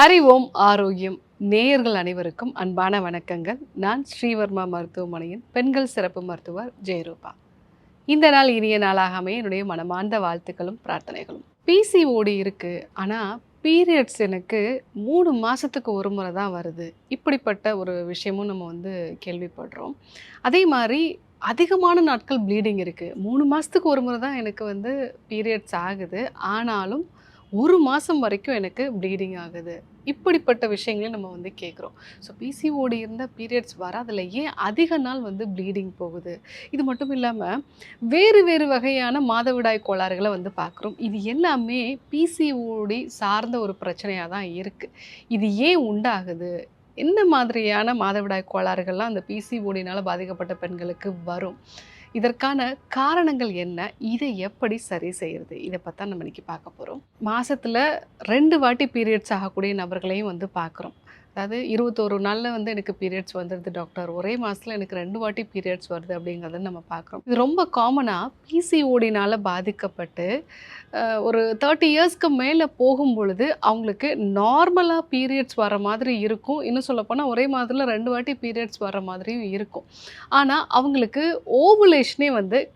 அறிவோம் ஆரோக்கியம் நேயர்கள் அனைவருக்கும் அன்பான வணக்கங்கள். நான் ஸ்ரீவர்மா மருத்துவமனையின் பெண்கள் சிறப்பு மருத்துவர் ஜெயரூபா. இந்த நாள் இனிய நாளாக அமைய என்னுடைய மனமார்ந்த வாழ்த்துக்களும் பிரார்த்தனைகளும். பிசிஓடி இருக்கு, ஆனால் பீரியட்ஸ் எனக்கு 3 மாதத்துக்கு ஒரு முறை தான் வருது. இப்படிப்பட்ட ஒரு விஷயமும் நம்ம கேள்விப்படுறோம். அதே மாதிரி அதிகமான நாட்கள் ப்ளீடிங் இருக்குது. 3 மாதத்துக்கு ஒரு முறை தான் எனக்கு பீரியட்ஸ் ஆகுது. ஆனாலும் 1 மாதம் வரைக்கும் எனக்கு ப்ளீடிங் ஆகுது. இப்படிப்பட்ட விஷயங்களையும் நம்ம கேட்குறோம். ஸோ பிசிஓடி இருந்தால் பீரியட்ஸ் வராதில் ஏன் அதிக நாள் ப்ளீடிங் போகுது? இது மட்டும் இல்லாமல் வேறு வேறு வகையான மாதவிடாய் கோளாறுகளை பார்க்குறோம். இது எல்லாமே பிசிஓடி சார்ந்த ஒரு பிரச்சனையாக தான் இருக்குது. இது ஏன் உண்டாகுது? என்ன மாதிரியான மாதவிடாய் கோளாறுகள்லாம் அந்த பிசிஓடினால் பாதிக்கப்பட்ட பெண்களுக்கு வரும்? இதற்கான காரணங்கள் என்ன? இதை எப்படி சரி செய்கிறது? இதை பற்றி தான் நம்ம இன்னைக்கு பார்க்க போகிறோம். மாதத்தில் 2 வாட்டி பீரியட்ஸ் ஆகக்கூடிய நபர்களையும் பார்க்குறோம். அதாவது 21 நாளில் எனக்கு பீரியட்ஸ் வந்துடுது டாக்டர், ஒரே மாதத்தில் எனக்கு 2 வாட்டி பீரியட்ஸ் வருது அப்படிங்கிறத நம்ம பார்க்குறோம். இது ரொம்ப காமனாக பிசிஓடினால் பாதிக்கப்பட்டு ஒரு 30 இயர்ஸ்க்கு மேலே போகும் பொழுது அவங்களுக்கு நார்மலாக பீரியட்ஸ் வர மாதிரி இருக்கும். இன்னும் சொல்லப்போனால் ஒரே மாதத்தில் 2 வாட்டி பீரியட்ஸ் வர மாதிரியும் இருக்கும். ஆனால் அவங்களுக்கு ஓவுலேஷனே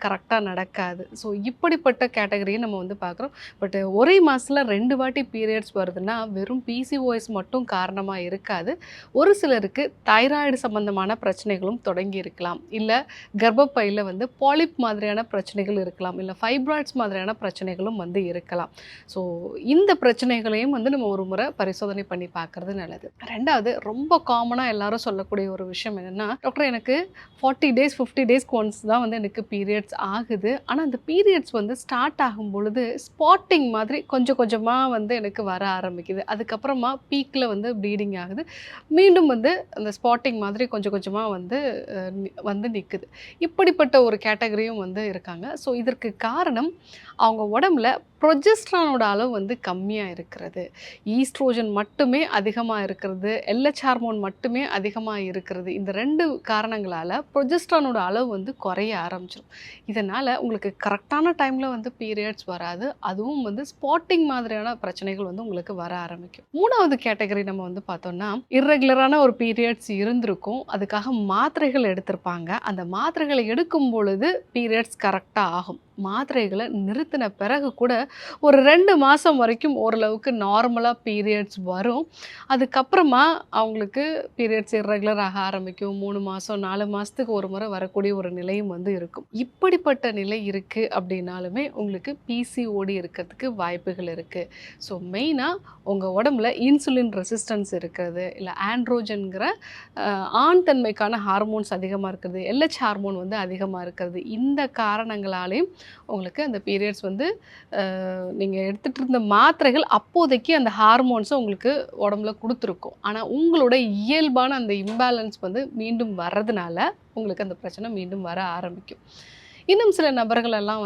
கரெக்டாக நடக்காது. ஸோ இப்படிப்பட்ட கேட்டகரியை நம்ம பார்க்குறோம். பட் ஒரே மாதத்தில் 2 வாட்டி பீரியட்ஸ் வருதுன்னா வெறும் பிசிஓஎஸ் மட்டும் காரணமாக இருக்காது. ஒரு சிலருக்கு தைராய்டு சம்பந்தமான பிரச்சனைகளும் தொடங்கி இருக்கலாம், இல்லை கர்ப்பப்பையில் பாலிப் மாதிரியான பிரச்சனைகள் இருக்கலாம், இல்லை ஃபைப்ராய்ட்ஸ் மாதிரியான பிரச்சனைகளும் இருக்கலாம். ஸோ இந்த பிரச்சனைகளையும் நம்ம ஒரு முறை பரிசோதனை பண்ணி பார்க்கறது நல்லது. ரெண்டாவது, ரொம்ப காமனாக எல்லாரும் சொல்லக்கூடிய ஒரு விஷயம் என்னென்னா, டாக்டர் எனக்கு 40 டேஸ் 50 டேஸ்க்கு ஒன்ஸ் தான் எனக்கு பீரியட்ஸ் ஆகுது. ஆனால் அந்த பீரியட்ஸ் ஸ்டார்ட் ஆகும் பொழுது ஸ்பாட்டிங் மாதிரி கொஞ்சம் கொஞ்சமாக எனக்கு வர ஆரம்பிக்குது. அதுக்கப்புறமா பீக்கில் ப்ளீடிங் ஆகுது. மீண்டும் அந்த ஸ்பாட்டிங் மாதிரி கொஞ்சம் கொஞ்சமாக நிற்குது. இப்படிப்பட்ட ஒரு கேட்டகரியும் இருக்காங்க. ஸோ இதற்கு காரணம் அவங்க உடம்புல ப்ரொஜெஸ்ட்ரானோட அளவு கம்மியாக இருக்கிறது, ஈஸ்ட்ரோஜன் மட்டுமே அதிகமாக இருக்கிறது, எல்ஹெச் ஹார்மோன் மட்டுமே அதிகமாக இருக்கிறது. இந்த 2 காரணங்களால் ப்ரொஜெஸ்ட்ரானோட அளவு குறைய ஆரம்பிச்சிடும். இதனால் உங்களுக்கு கரெக்டான டைமில் பீரியட்ஸ் வராது. அதுவும் ஸ்பாட்டிங் மாதிரியான பிரச்சனைகள் உங்களுக்கு வர ஆரம்பிக்கும். 3வது கேட்டகரி நம்ம பார்த்தோம்னா, இர்ரெகுலரான ஒரு பீரியட்ஸ் இருந்திருக்கும், அதுக்காக மாத்திரைகள் எடுத்திருப்பாங்க. அந்த மாத்திரைகளை எடுக்கும் பொழுது பீரியட்ஸ் கரெக்டாக ஆகும். மாத்திரைகளை நிறுத்தின பிறகு கூட ஒரு 2 மாதம் வரைக்கும் ஓரளவுக்கு நார்மலாக பீரியட்ஸ் வரும். அதுக்கப்புறமா அவங்களுக்கு பீரியட்ஸ் இர்ரெகுலர் ஆக ஆரம்பிக்கும். 3 மாதம் 4 மாதத்துக்கு ஒரு முறை வரக்கூடிய ஒரு நிலையும் இருக்கும். இப்படிப்பட்ட நிலை இருக்குது அப்படின்னாலுமே உங்களுக்கு பிசிஓடி இருக்கிறதுக்கு வாய்ப்புகள் இருக்குது. ஸோ மெயினாக உங்கள் உடம்புல இன்சுலின் ரெசிஸ்டன்ஸ் இருக்கிறது, இல்லை ஆண்ட்ரோஜன்கிற ஆண் தன்மைக்கான ஹார்மோன்ஸ் அதிகமாக இருக்கிறது, எல்ஹெச் ஹார்மோன் அதிகமாக இருக்கிறது, இந்த காரணங்களாலேயும் உங்களுக்கு அந்த பீரியட்ஸ் நீங்கள் எடுத்துகிட்டு இருந்த மாத்திரைகள் அப்போதைக்கு அந்த ஹார்மோன்ஸை உங்களுக்கு உடம்புல கொடுத்துருக்கும். ஆனால் உங்களோட இயல்பான அந்த இம்பேலன்ஸ் மீண்டும் வர்றதுனால உங்களுக்கு அந்த பிரச்சனை மீண்டும் வர ஆரம்பிக்கும். இன்னும் சில நபர்களெல்லாம்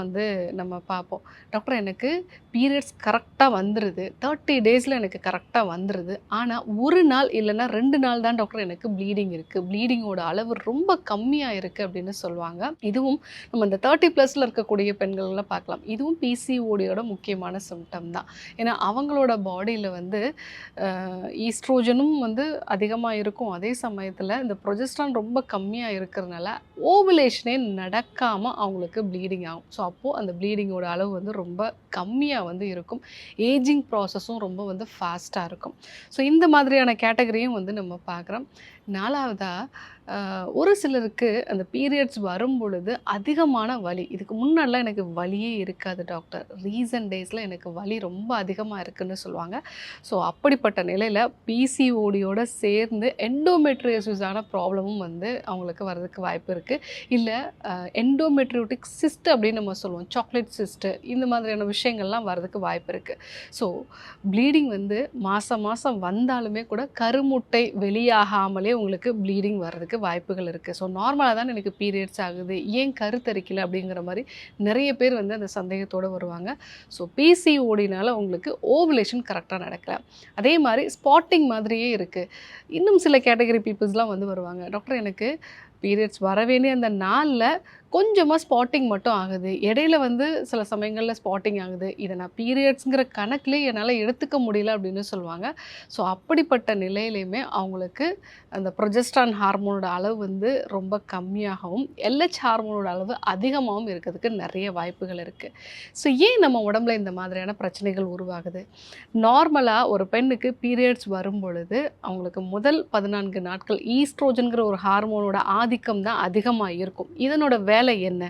நம்ம பார்ப்போம், டாக்டர் எனக்கு பீரியட்ஸ் கரெக்டாக வந்துடுது, 30 டேஸில் எனக்கு கரெக்டாக வந்துடுது, ஆனால் ஒரு நாள் இல்லைன்னா 2 நாள் தான் டாக்டர் எனக்கு ப்ளீடிங் இருக்குது, ப்ளீடிங்கோட அளவு ரொம்ப கம்மியாக இருக்குது அப்படின்னு சொல்லுவாங்க. இதுவும் நம்ம இந்த 30+ இருக்கக்கூடிய பெண்கள்லாம் பார்க்கலாம். இதுவும் பிசிஓடியோட முக்கியமான சிம்டம் தான். ஏன்னா அவங்களோட பாடியில் ஈஸ்ட்ரோஜனும் அதிகமாக இருக்கும், அதே சமயத்தில் இந்த ப்ரொஜெஸ்ட்ரான் ரொம்ப கம்மியாக இருக்கிறதுனால ஓவுலேஷனே நடக்காமல் அவங்களுக்கு ப்ளீடிங் ஆகும். ஸோ அப்போது அந்த ப்ளீடிங்கோட அளவு ரொம்ப கம்மியாக இருக்கும். ஏஜிங் ப்ராசஸும் ரொம்ப ஃபாஸ்ட்டாக இருக்கும். ஸோ இந்த மாதிரியான கேட்டகரியும் நம்ம பார்க்குறோம். 4வதாக, ஒரு சிலருக்கு அந்த பீரியட்ஸ் வரும் பொழுது அதிகமான வலி. இதுக்கு முன்னாடிலாம் எனக்கு வலியே இருக்காது டாக்டர், ரீசன்ட் டேஸில் எனக்கு வலி ரொம்ப அதிகமாக இருக்குதுன்னு சொல்லுவாங்க. ஸோ அப்படிப்பட்ட நிலையில் பிசிஓடியோடு சேர்ந்து எண்டோமெட்ரியோசிஸான ப்ராப்ளமும் அவங்களுக்கு வர்றதுக்கு வாய்ப்பு இருக்குது. இல்லை எண்டோமெட்ரியோட்டிக் சிஸ்ட் அப்படின்னு நம்ம சொல்லுவோம், சாக்லேட் சிஸ்ட்டு, இந்த மாதிரியான விஷயங்கள்லாம் வர்றதுக்கு வாய்ப்பு இருக்குது. ஸோ ப்ளீடிங் மாதம் மாதம் வந்தாலுமே கூட கருமுட்டை வெளியாகாமலே உங்களுக்கு ப்ளீடிங் வர்றதுக்கு வாய்ப்புகள் இருக்குது. ஸோ நார்மலாக தான் எனக்கு பீரியட்ஸ் ஆகுது, ஏன் கருத்தரிக்கல அப்படிங்கிற மாதிரி நிறைய பேர் அந்த சந்தேகத்தோடு வருவாங்க. ஸோ பிசிஓடினால் உங்களுக்கு ஓவுலேஷன் கரெக்டாக நடக்கல. அதே மாதிரி ஸ்பாட்டிங் மாதிரியே இருக்குது. இன்னும் சில கேட்டகரி பீப்புள்ஸ்லாம் வருவாங்க, டாக்டர் எனக்கு பீரியட்ஸ் வர வேண்டிய அந்த நாளில் கொஞ்சமாக ஸ்பாட்டிங் மட்டும் ஆகுது, இடையில வந்து சில சமயங்களில் ஸ்பாட்டிங் ஆகுது, இதை நான் பீரியட்ஸுங்கிற கணக்குலேயே என்னால் எடுத்துக்க முடியல அப்படின்னு சொல்லுவாங்க. ஸோ அப்படிப்பட்ட நிலையிலையுமே அவங்களுக்கு அந்த ப்ரொஜெஸ்ட்ரான் ஹார்மோனோட அளவு வந்து ரொம்ப கம்மியாகவும் எல்ஹெச் ஹார்மோனோட அளவு அதிகமாகவும் இருக்கிறதுக்கு நிறைய வாய்ப்புகள் இருக்குது. ஸோ ஏன் நம்ம உடம்புல இந்த மாதிரியான பிரச்சனைகள் உருவாகுது? நார்மலாக ஒரு பெண்ணுக்கு பீரியட்ஸ் வரும் பொழுது அவங்களுக்கு முதல் 14 நாட்கள் ஈஸ்ட்ரோஜன்கிற ஒரு ஹார்மோனோட ஆதிக்கம் தான் அதிகமாக இருக்கும். இதனோட வேலை என்ன?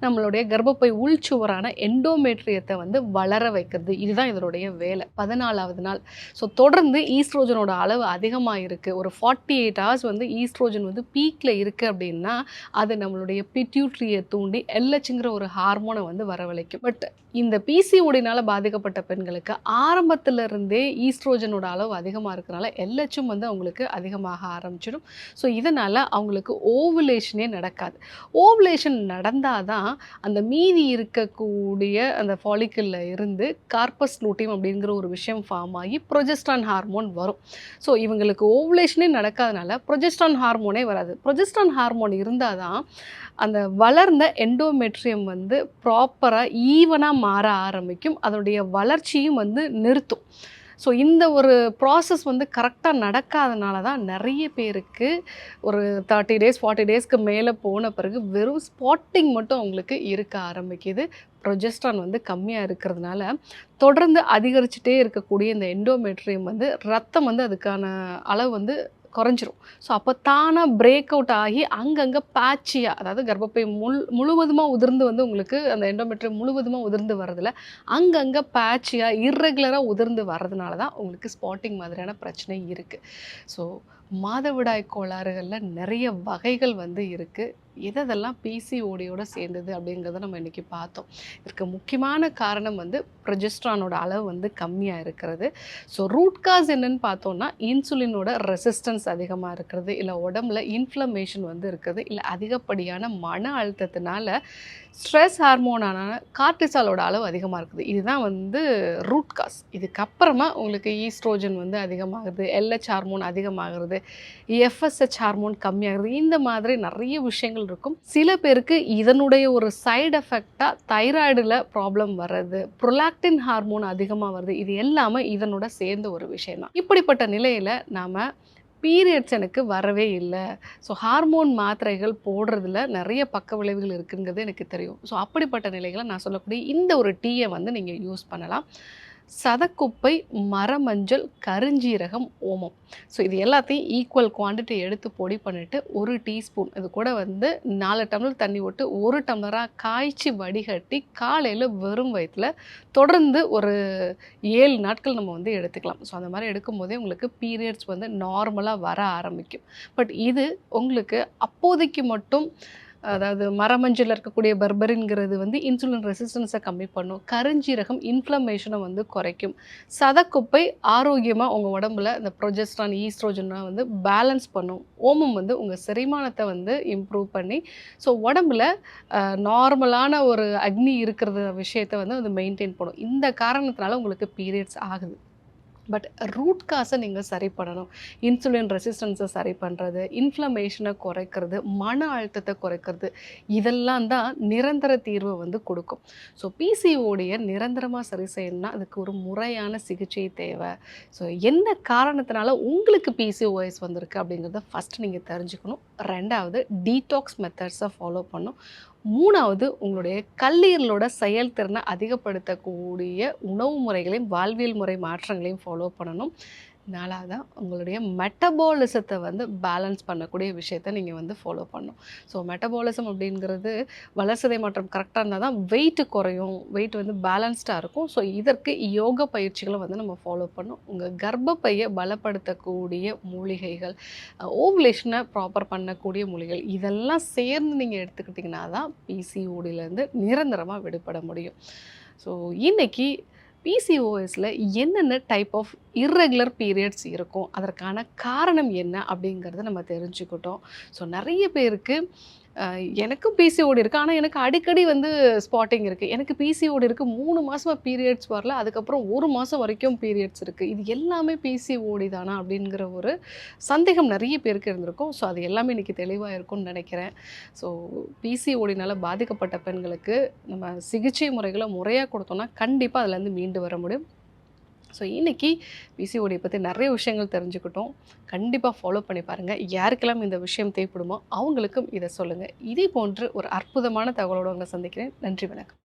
நம்மளுடைய கர்ப்பப்பை உள்சுவரான எண்டோமெட்ரியத்தை வந்து வளர வைக்கிறது. இதுதான் இதனுடைய வேலை. 14வது நாள் ஸோ தொடர்ந்து ஈஸ்ட்ரோஜனோட அளவு அதிகமாக இருக்குது, ஒரு 48 ஹவர்ஸ் வந்து ஈஸ்ட்ரோஜன் வந்து பீக்கில் இருக்குது அப்படின்னா அது நம்மளுடைய பிட்யூட்ரியை தூண்டி எல்ஹெச்ங்கிற ஒரு ஹார்மோனை வந்து வரவழைக்கும். பட் இந்த பிசிஓடினால் பாதிக்கப்பட்ட பெண்களுக்கு ஆரம்பத்திலிருந்தே ஈஸ்ட்ரோஜனோட அளவு அதிகமாக இருக்கிறனால எல்ஹெச்சும் வந்து அவங்களுக்கு அதிகமாக ஆரம்பிச்சிடும். ஸோ இதனால் அவங்களுக்கு ஓவுலேஷனே நடக்காது. ஓவுலேஷன் நடந்தால் தான் அந்த மீதி இருக்கக்கூடிய அந்த ஃபாலிக்கலில் இருந்து கார்பஸ் லூட்டியம் அப்படிங்கிற ஒரு விஷயம் ஃபார்ம் ஆகி ப்ரொஜெஸ்ட்ரான் ஹார்மோன் வரும். ஸோ இவங்களுக்கு ஓவுலேஷனே நடக்காதனால ப்ரொஜெஸ்ட்ரான் ஹார்மோனே வராது. ப்ரொஜெஸ்ட்ரான் ஹார்மோன் இருந்தால் தான் அந்த வளர்ந்த எண்டோமெட்ரியம் வந்து ப்ராப்பராக ஈவனாக மாற ஆரம்பிக்கும், அதனுடைய வளர்ச்சியும் வந்து நிறுத்தும். ஸோ இந்த ஒரு ப்ராசஸ் வந்து கரெக்டாக நடக்காதனால தான் நிறைய பேருக்கு ஒரு 30 டேஸ் 40 டேஸ்க்கு மேலே போன பிறகு வெறும் ஸ்பாட்டிங் மட்டும் அவங்களுக்கு இருக்க ஆரம்பிக்குது. ப்ரொஜெஸ்ட்ரான் வந்து கம்மியாக இருக்கிறதுனால தொடர்ந்து அதிகரிச்சுட்டே இருக்கக்கூடிய இந்த எண்டோமெட்ரியம் வந்து ரத்தம் வந்து அதுக்கான அளவு வந்து குறைஞ்சிரும். ஸோ அப்போ தானாக பிரேக் அவுட் ஆகி அங்கங்கே பேட்சியாக, அதாவது கர்ப்பப்பை முழுவதுமாக உதிர்ந்து வந்து உங்களுக்கு அந்த எண்டோமெட்ரியம் முழுவதுமாக உதிர்ந்து வரதில்ல, அங்கங்கே பேட்சியாக இர்ரெகுலராக உதிர்ந்து வர்றதுனால தான் உங்களுக்கு ஸ்பாட்டிங் மாதிரியான பிரச்சனை இருக்குது. ஸோ மாதவிடாய் கோளாறுகளில் நிறைய வகைகள் வந்து இருக்குது. எதெல்லாம் பிசிஓடியோட சேர்ந்தது அப்படிங்கிறத நம்ம இன்றைக்கி பார்த்தோம். இதற்கு முக்கியமான காரணம் வந்து ப்ரொஜெஸ்ட்ரானோட அளவு வந்து கம்மியாக இருக்கிறது. ஸோ ரூட் காஸ் என்னன்னு பார்த்தோன்னா இன்சுலினோட ரெசிஸ்டன்ஸ் அதிகமாக இருக்கிறது, இல்லை உடம்புல இன்ஃப்ளமேஷன் வந்து இருக்குது, இல்லை அதிகப்படியான மன அழுத்தத்தினால ஸ்ட்ரெஸ் ஹார்மோனான கார்டிசாலோட அளவு அதிகமாக இருக்குது. இதுதான் வந்து ரூட் காஸ். இதுக்கப்புறமா உங்களுக்கு ஈஸ்ட்ரோஜன் வந்து அதிகமாகுது, எல்ஹெச் ஹார்மோன் அதிகமாகிறது, எஃப்எஸ்ஹெச் ஹார்மோன் கம்மியாகிறது, இந்த மாதிரி நிறைய விஷயங்கள் இருக்கும். சில பேருக்கு இதனுடைய ஒரு சைடு எஃபெக்டாக தைராய்டில் ப்ராப்ளம் வர்றது, ப்ரொலாக்டின் ஹார்மோன் அதிகமாக வருது, இது எல்லாமே இதனோட சேர்ந்த ஒரு விஷயம் தான். இப்படிப்பட்ட நிலையில் நாம் பீரியட்ஸ் எனக்கு வரவே இல்லை, ஸோ ஹார்மோன் மாத்திரைகள் போடுறதுல நிறைய பக்க விளைவுகள் இருக்குங்கிறது எனக்கு தெரியும். ஸோ அப்படிப்பட்ட நிலைகளை நான் சொல்லக்கூடிய இந்த ஒரு டீயை வந்து நீங்கள் யூஸ் பண்ணலாம். சதக்குப்பை, மரமஞ்சள், கருஞ்சீரகம், ஓமம். ஸோ இது எல்லாத்தையும் ஈக்குவல் குவான்டிட்டி எடுத்து பொடி பண்ணிவிட்டு 1 டீஸ்பூன் இது கூட வந்து 4 டம்ளர் தண்ணி விட்டு 1 டம்ளராக காய்ச்சி வடிகட்டி காலையில் வெறும் வயிற்றில் தொடர்ந்து ஒரு 7 நாட்கள் நம்ம வந்து எடுத்துக்கலாம். ஸோ அந்த மாதிரி எடுக்கும்போதே உங்களுக்கு பீரியட்ஸ் வந்து நார்மலாக வர ஆரம்பிக்கும். பட் இது உங்களுக்கு அப்போதைக்கு மட்டும், அதாவது மரமஞ்சளில் இருக்கக்கூடிய பர்பரின்ங்கிறது வந்து இன்சுலின் ரெசிஸ்டன்ஸை கம்மி பண்ணும், கருஞ்சீரகம் இன்ஃப்ளமேஷனை வந்து குறைக்கும், சதக்குப்பை ஆரோக்கியமாக உங்கள் உடம்புல இந்த ப்ரொஜெஸ்ட்ரான் ஈஸ்ட்ரோஜனை வந்து பேலன்ஸ் பண்ணும், ஓமம் வந்து உங்கள் செரிமானத்தை வந்து இம்ப்ரூவ் பண்ணி ஸோ உடம்புல நார்மலான ஒரு அக்னி இருக்கிற விஷயத்தை வந்து அது மெயின்டைன் பண்ணும். இந்த காரணத்தினால உங்களுக்கு பீரியட்ஸ் ஆகுது. பட் ரூட் காஸை நீங்கள் சரி பண்ணணும். இன்சுலின் ரெசிஸ்டன்ஸை சரி பண்ணுறது, இன்ஃப்ளமேஷனை குறைக்கிறது, மன அழுத்தத்தை குறைக்கிறது, இதெல்லாம் தான் நிரந்தர தீர்வை வந்து கொடுக்கும். ஸோ பிசிஓடியை நிரந்தரமாக சரி செய்யணும்னா அதுக்கு ஒரு முறையான சிகிச்சை தேவை. ஸோ என்ன காரணத்தினால உங்களுக்கு பிசிஓஎஸ் வந்திருக்கு அப்படிங்கிறத ஃபஸ்ட்டு நீங்கள் தெரிஞ்சுக்கணும். 2வது டீடாக்ஸ் மெத்தட்ஸை ஃபாலோ பண்ணணும். 3வது உங்களுடைய கல்லீரலோட செயல்திறனை அதிகப்படுத்தக்கூடிய உணவு முறைகளையும் வாழ்வியல் முறை மாற்றங்களையும் ஃபாலோ பண்ணணும். 4வது உங்களுடைய மெட்டபாலிசத்தை வந்து பேலன்ஸ் பண்ணக்கூடிய விஷயத்தை நீங்கள் வந்து ஃபாலோ பண்ணணும். ஸோ மெட்டபாலிசம் அப்படிங்கிறது வளர்சிதை மாற்றம் கரெக்டாக இருந்தால் தான் வெயிட் குறையும், வெயிட் வந்து பேலன்ஸ்டாக இருக்கும். ஸோ இதற்கு யோகா பயிற்சிகளை வந்து நம்ம ஃபாலோ பண்ணணும். உங்கள் கர்ப்பப்பையை பலப்படுத்தக்கூடிய மூலிகைகள், ஓவுலேஷனை ப்ராப்பர் பண்ணக்கூடிய மூலிகைகள், இதெல்லாம் சேர்ந்து நீங்கள் எடுத்துக்கிட்டிங்கன்னா தான் பிசிஓடியிலேருந்து நிரந்தரமாக விடுபட முடியும். ஸோ இன்றைக்கி பிசிஓஎஸில் என்னென்ன டைப் ஆஃப் இர்ரெகுலர் பீரியட்ஸ் இருக்கும், அதற்கான காரணம் என்ன அப்படிங்கிறத நம்ம தெரிஞ்சுக்கிட்டோம். ஸோ நிறைய பேருக்கு எனக்கும் பிசிஓடி இருக்கு. ஆனா, எனக்கு அடிக்கடி வந்து ஸ்பாட்டிங் இருக்கு. எனக்கு பிசிஓடி இருக்கு. 3 மாசமா பீரியட்ஸ் வரல. அதுக்கப்புறம் 1 மாசம் வரைக்கும் பீரியட்ஸ் இருக்கு. இது எல்லாமே பிசிஓடி தானா? அப்படிங்கிற ஒரு சந்தேகம் நெறைய பேருக்கு இருந்திருக்கும். ஸோ, அது எல்லாமே இன்னைக்கு தெளிவா இருக்கும்னு நெனைக்கிறேன். ஸோ, பிசிஓடினால பாதிக்கப்பட்ட பெண்களுக்கு நம்ம சிகிச்சை முறைகள முறையா குடுத்தோம்னா, கண்டிப்பா அதுலேருந்து மீண்டு வர முடியும். ஸோ, இன்னைக்கு பிசிஓடிய பத்தி நெறைய விஷயங்கள் தெரிஞ்சுக்கிட்டோம். கண்டிப்பா ஃபாலோ பண்ணி பாருங்க. யாருக்கெல்லாம் இந்த விஷயம் தேவைப்படுமோ, அவங்களுக்கும் இத சொல்லுங்க. இதே போன்று ஒரு அற்புதமான தகவலோட உங்கள சந்திக்கிறேன். நன்றி, வணக்கம்.